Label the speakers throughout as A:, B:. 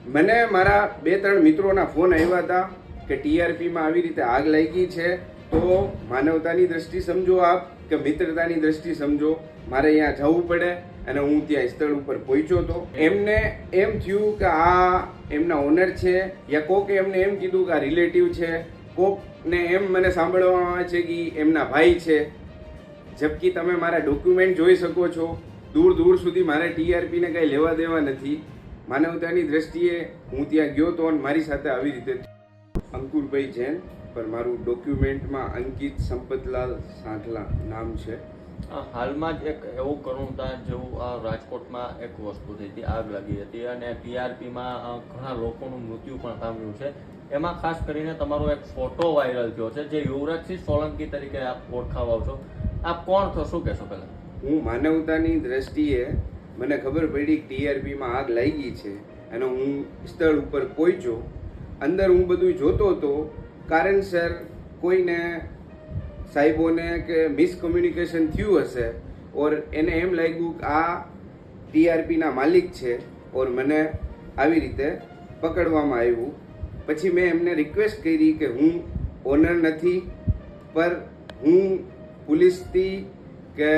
A: મને મારા 2-3 મિત્રોના ફોન આવ્યા હતા કે ટીઆરપીમાં આવી રીતે આગ લાગી છે, તો માનવતાની દ્રષ્ટિ સમજો આપ કે મિત્રતાની દ્રષ્ટિ સમજો, મારે અહીંયા જવું પડે. અને હું ત્યાં સ્થળ ઉપર પહોંચ્યો હતો. એમને એમ થયું કે આ એમના ઓનર છે, યા કોકે એમને એમ કીધું કે આ રિલેટિવ છે, કોકને એમ મને સાંભળવામાં આવે છે કે એમના ભાઈ છે. જબકી તમે મારા ડોક્યુમેન્ટ જોઈ શકો છો. દૂર દૂર સુધી મારે ટીઆરપીને કંઈ લેવા દેવા નથી. માનવતાની દ્રષ્ટિએ હું ત્યાં ગયો તો અને મારી સાથે આવી રીતે અંકુરભાઈ જૈન પર મારું ડોક્યુમેન્ટમાં અંકિત સંપતલાલ સાંઠલા નામ છે.
B: હાલમાં જ એક એવું કરુણતા જેવું રાજકોટમાં એક વસ્તુ થઈ હતી, આગ લાગી હતી અને ટીઆરપીમાં ઘણા લોકોનું મૃત્યુ પણ પામ્યું છે. એમાં ખાસ કરીને તમારો એક ફોટો વાયરલ થયો છે, જે યુવરાજસિંહ સોલંકી તરીકે આપ ઓળખાવો છો. આપ કોણ છો, શું કહેશો પહેલા?
A: હું માનવતાની દ્રષ્ટિએ મને ખબર પડી કે ટીઆરપીમાં આગ લાગી છે અને હું સ્થળ ઉપર પહોંચ્યો. અંદર હું બધું જોતો હતો. કારણસર કોઈને સાહેબોને કે મિસકમ્યુનિકેશન થયું હશે ઓર એને એમ લાગ્યું કે આ ટીઆરપીના માલિક છે ઓર મને આવી રીતે પકડવામાં આવ્યું. પછી મેં એમને રિક્વેસ્ટ કરી કે હું ઓનર નથી, પર હું પોલીસથી કે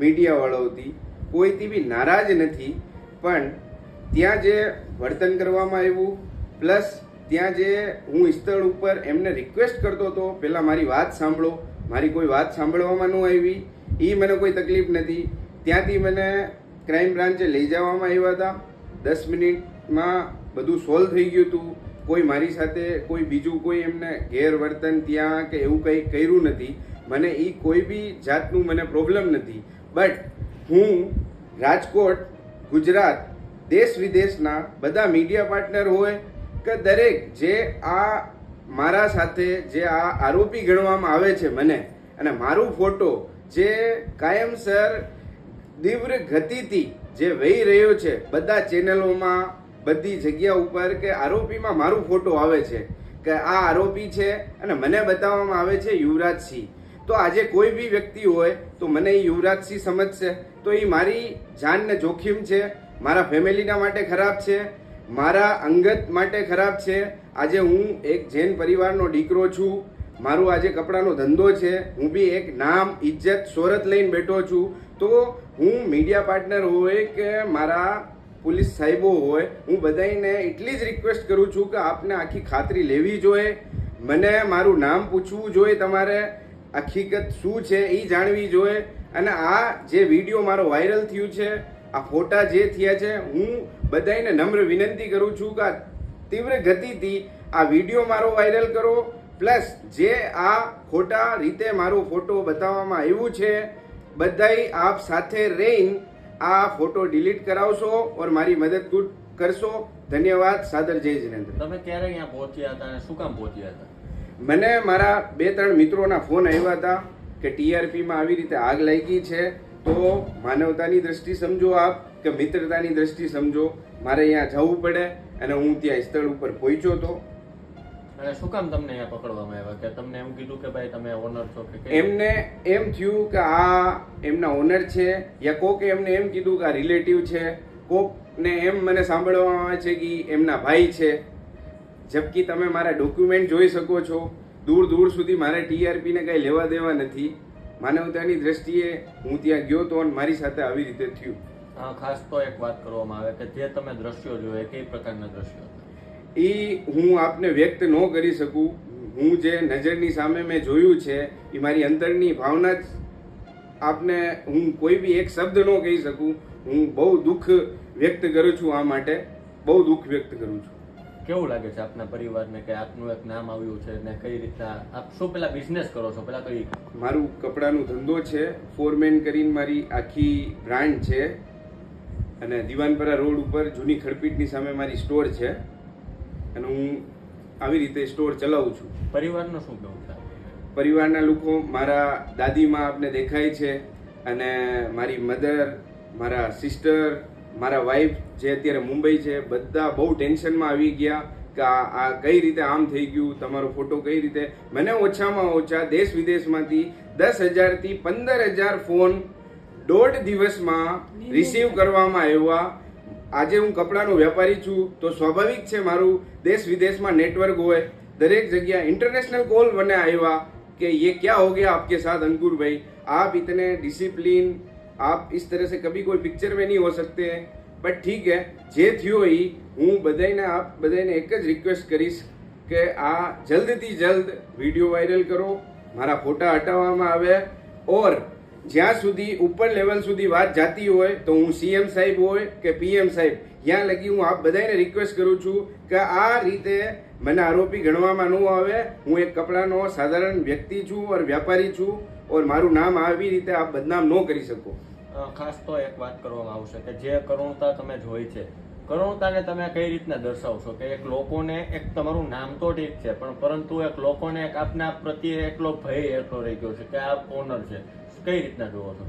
A: મીડિયાવાળાઓથી કોઈથી બી નારાજ નથી, પણ ત્યાં જે વર્તન કરવામાં આવ્યું પ્લસ ત્યાં જે હું સ્થળ ઉપર એમને રિક્વેસ્ટ કરતો હતો પહેલાં મારી વાત સાંભળો, મારી કોઈ વાત સાંભળવામાં ન આવી, એ મને કોઈ તકલીફ નથી. ત્યાંથી મને ક્રાઇમ બ્રાન્ચે લઈ જવામાં આવ્યા હતા. 10 મિનિટમાં બધું સોલ્વ થઈ ગયું હતું. કોઈ મારી સાથે કોઈ બીજું કોઈ એમને ગેરવર્તન ત્યાં કે એવું કંઈ કર્યું નથી. મને એ કોઈ બી જાતનું મને પ્રોબ્લેમ નથી. બટ હું રાજકોટ, ગુજરાત, દેશ વિદેશના બધા મીડિયા પાર્ટનર હોય કે દરેક જે આ મારા સાથે જે આ આરોપી ગણવામાં આવે છે મને, અને મારું ફોટો જે કાયમસર તીવ્ર ગતિથી જે વહી રહ્યો છે બધા ચેનલોમાં, બધી જગ્યા ઉપર કે આરોપીમાં મારું ફોટો આવે છે કે આ આરોપી છે અને મને બતાવવામાં આવે છે યુવરાજસિંહ. તો આજે કોઈ બી વ્યક્તિ હોય તો મને એ યુવરાજસિંહ સમજશે તો એ મારી જાનને જોખમ છે, મારા ફેમિલીના માટે ખરાબ છે, મારા અંગત માટે ખરાબ છે. આજે હું એક જૈન પરિવારનો દીકરો છું. મારું આજે કપડાનો ધંધો છે. હું બી એક નામ, ઇજ્જત, શોહરત લઈને બેઠો છું. તો હું મીડિયા પાર્ટનર હોય કે મારા પોલીસ સાહેબો હોય, હું બધાને એટલી જ રિક્વેસ્ટ કરું છું કે આપને આખી ખાતરી લેવી જોઈએ. મને મારું નામ પૂછવું જોઈએ, તમારે હકીકત શું છે એ જાણવી જોઈએ. અને આ જે વિડીયો મારો વાયરલ થયું છે, આ ફોટા જે થયા છે, હું બધાને નમ્ર વિનંતી કરું છું કે આ તીવ્ર ગતિથી આ વિડીયો મારો વાયરલ કરો. પ્લસ જે આ ખોટા રીતે મારો ફોટો બતાવવામાં આવ્યું છે, બધાય આપ સાથે રહીને આ ફોટો ડિલીટ કરાવશો ઓર મારી મદદ કરશો. ધન્યવાદ. સાદર જય જિનેન્દ્ર.
B: તમે ક્યારે અહીંયા પહોંચ્યા હતા અને શું કામ પહોંચ્યા હતા?
A: મને મારા 2-3 મિત્રોના ફોન આવ્યા હતા કે ટીઆરપીમાં આવી રીતે આગ લાગી છે, તો માનવતાની દ્રષ્ટિ સમજો આપ કે મિત્રતાની દ્રષ્ટિ સમજો, મારે અહીંયા જવું પડે. અને હું ત્યાં સ્થળ ઉપર પહોંચ્યો હતો.
B: અને શું કામ તમને અહીંયા પકડવામાં આવ્યા? કે તમને એમ કીધું કે ભાઈ તમે ઓનર છો કે?
A: એમને એમ થયું કે આ એમના ઓનર છે, યા કોકે એમને એમ કીધું કે આ રિલેટિવ છે, કોકને એમ મને સાંભળવામાં આવે છે કે એમના ભાઈ છે. જબકી તમે મારા ડોક્યુમેન્ટ જોઈ શકો છો. દૂર દૂર સુધી મારે ટીઆરપીને કંઈ લેવા દેવા નથી. માનવતાની દ્રષ્ટિએ હું ત્યાં ગયો તો અને મારી સાથે આવી રીતે થયું.
B: ખાસ તો એક વાત કરવામાં આવે કે જે તમે દ્રશ્યો જોયા, કઈ પ્રકારના દ્રશ્યો?
A: એ હું આપને વ્યક્ત ન કરી શકું. હું જે નજરની સામે મેં જોયું છે એ મારી અંતરની ભાવના જ આપને હું કોઈ બી એક શબ્દ ન કહી શકું. હું બહુ દુઃખ વ્યક્ત કરું છું. આ માટે બહુ દુઃખ વ્યક્ત કરું છું.
B: કેવું લાગે છે આપના પરિવારને કે આપનું એક નામ આવ્યું છે ને કઈ રીતના આપ શું પેલા બિઝનેસ કરો છો? પેલા તો
A: મારું કપડાનો ધંધો છે. ફોરમેન કરીને મારી આખી બ્રાન્ડ છે અને દિવાનપરા રોડ ઉપર જૂની ખડપીટની સામે મારી સ્ટોર છે અને હું આવી રીતે સ્ટોર ચલાવું છું.
B: પરિવારનું શું કહેવું છે?
A: પરિવારના લોકો, મારા દાદીમાં આપને દેખાય છે અને મારી મધર, મારા સિસ્ટર, મારા વાઈફ જે અત્યારે મુંબઈ છે, બધા બહુ ટેન્શનમાં આવી ગયા કે આ કઈ રીતે આમ થઈ ગયું, તમારો ફોટો કઈ રીતે. મને ઓછામાં ઓછા દેશ વિદેશમાંથી 10,000 થી 15,000 ફોન 1.5 દિવસમાં રિસીવ કરવામાં આવ્યા. આજે હું કપડાનો વેપારી છું તો સ્વાભાવિક છે મારું દેશ વિદેશમાં નેટવર્ક હોય, દરેક જગ્યા इंटरनेशनल कॉल મને આવ્યા कि ये क्या हो गया आपके साथ अंकुर भाई, आप इतने डिसिप्लिन, आप इस तरह से कभी कोई पिक्चर में नहीं हो सकते हैं. बट ठीक है, જે થયો એ હું બધાને એક જ રિક્વેસ્ટ કરીશ કે આ જલ્દથી જલ્દ વિડીયો વાયરલ કરો, મારા ફોટા હટાવવામાં આવે, ઓર જ્યાં સુધી ઉપર લેવલ સુધી વાત જાતી હોય તો હું સીએમ સાહેબ હોય કે પીએમ સાહેબ, ત્યાં લગી હું આપ બધાને રિક્વેસ્ટ કરું છું કે આ રીતે મને આરોપી ગણવામાં ન આવે. હું એક કપડાનો સાધારણ વ્યક્તિ છું ઓર વ્યાપારી છું, ઓર મારું નામ આવી રીતે આપ બદનામ ન કરી શકો.
B: ખાસ તો એક વાત કરવામાં આવશે કે જે કરુણતા તમે જોઈ છે, કરુણતાને તમે કઈ રીતના દર્શાવશો કે એક લોકોને, એક તમારું નામ તો ઠીક છે પણ પરંતુ એક લોકોને એક આપના પ્રત્યે એટલો ભય એટલો રહી ગયો છે કે આ ઓનર છે, કઈ રીતના જોવો છો?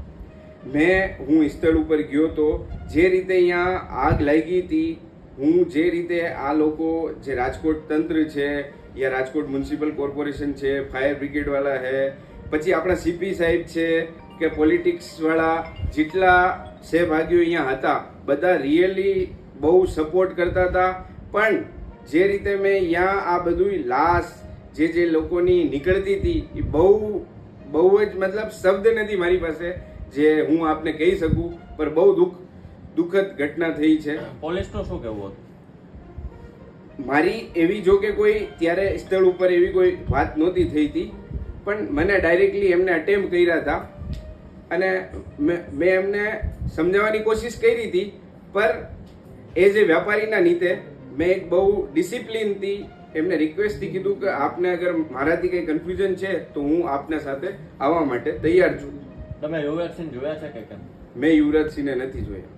A: હું સ્થળ ઉપર ગયો તો જે રીતે અહીંયા આગ લાગી હતી, હું જે રીતે આ લોકો જે રાજકોટ તંત્ર છે યા રાજકોટ મ્યુનિસિપલ કોર્પોરેશન છે, ફાયર બ્રિગેડ વાળા છે, પછી આપણા સીપી સાહેબ છે કે પોલિટિક્સ વાળા જેટલા સહભાગીઓ અહીંયા હતા, બધા રિયલી બહુ સપોર્ટ કરતા હતા. પણ જે રીતે મેં અહીંયા આ બધું લાશ જે લોકોની નીકળતી હતી એ બહુ જ મતલબ શબ્દ નથી મારી પાસે જે હું આપને કહી શકું, પણ બહુ દુઃખદ ઘટના થઈ છે.
B: પોલીસનું શું કહેવું હતું?
A: મારી એવી જો કે કોઈ ત્યારે સ્થળ ઉપર એવી કોઈ વાત નહોતી થઈ હતી, પણ મને ડાયરેક્ટલી એમને અટેમ્પ કર્યા હતા અને મેં એમને સમજાવવાની કોશિશ કરી હતી, પર એ જે વ્યાપારીના નીતે મેં એક બહુ ડિસિપ્લિનથી એમને રિક્વેસ્ટથી કીધું કે આપને અગર મારાથી કંઈ કન્ફ્યુઝન છે તો હું આપના સાથે આવવા માટે તૈયાર છું.
B: તમે યુવરાજસિંહ જોયા છે કે કેમ?
A: મેં યુવરાજસિંહને નથી જોયા.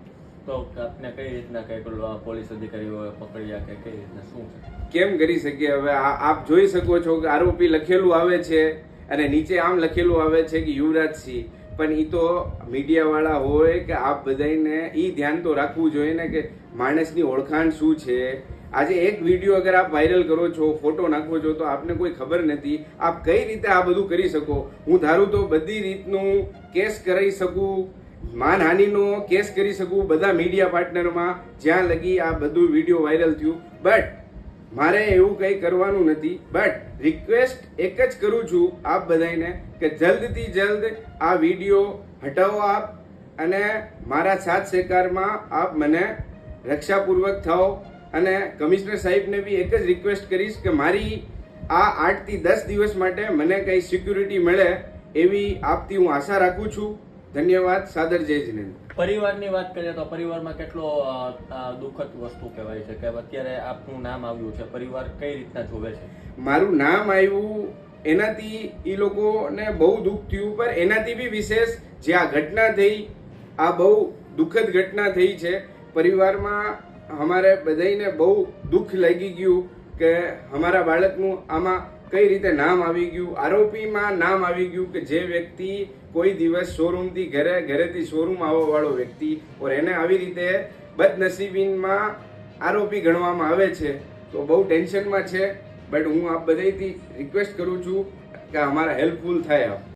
B: તો આપને કઈ રીતના કઈ પોલીસ અધિકારીઓ પકડ્યા કે કઈ રીતના શું છે?
A: કેમ કરી શકીએ હવે? આપ જોઈ શકો છો કે આરોપી લખેલું આવે છે અને નીચે આમ લખેલું આવે છે કે યુવરાજસિંહ, પણ એ તો મીડિયાવાળા હોય કે આપ બધાને એ ધ્યાન તો રાખવું જોઈએ ને કે માણસની ઓળખાણ શું છે. આજે એક વિડીયો અગર આપ વાયરલ કરો છો, ફોટો નાખો છો તો આપને કોઈ ખબર નથી, આપ કઈ રીતે આ બધું કરી શકો? હું ધારું તો બધી રીતનું કેસ કરાવી શકું, માનહાનિનો કેસ કરી શકું બધા મીડિયા પાર્ટનરમાં જ્યાં લગી આ બધું વિડીયો વાયરલ થયું. બટ મારે એવું કંઈ કરવાનું નથી. બટ રિક્વેસ્ટ એક જ કરું છું આપ બધાને કે જલ્દથી જલ્દ આ વિડીયો હટાવો આપ, અને મારા સાથ સહકારમાં આપ મને રક્ષાપૂર્વક થાઓ. અને કમિશનર સાહેબને બી એક જ રિક્વેસ્ટ કરીશ કે મારી આ 8 થી 10 દિવસ માટે મને કંઈ સિક્યુરિટી મળે એવી આપથી હું આશા રાખું છું. ધન્યવાદ. સાદર જય જિનેન્દ્ર.
B: પરિવારની વાત કરીએ તો પરિવારમાં કેટલો દુઃખદ વસ્તુ કહેવાય છે કે અત્યારે આપનું નામ આવ્યું છે, પરિવાર કઈ રીતના જોવે છે?
A: મારું નામ આવ્યું એનાથી એ લોકોને બહુ દુઃખ થયું, પર એનાથી બી વિશેષ જે આ ઘટના થઈ, આ બહુ દુઃખદ ઘટના થઈ છે. પરિવારમાં અમારે બધાને બહુ દુઃખ લાગી ગયું કે અમારા બાળકનું આમાં કઈ રીતે નામ આવી ગયું, આરોપીમાં નામ આવી ગયું કે જે વ્યક્તિ કોઈ દિવસ શોરૂમથી ઘરેથી શોરૂમ આવવા વાળો વ્યક્તિ, ઓર એને આવી રીતે બદનસીબીમાં આરોપી ગણવામાં આવે છે તો બહુ ટેન્શનમાં છે. બટ હું આપ બધાથી રિક્વેસ્ટ કરું છું કે અમારા હેલ્પફુલ થાય આપ.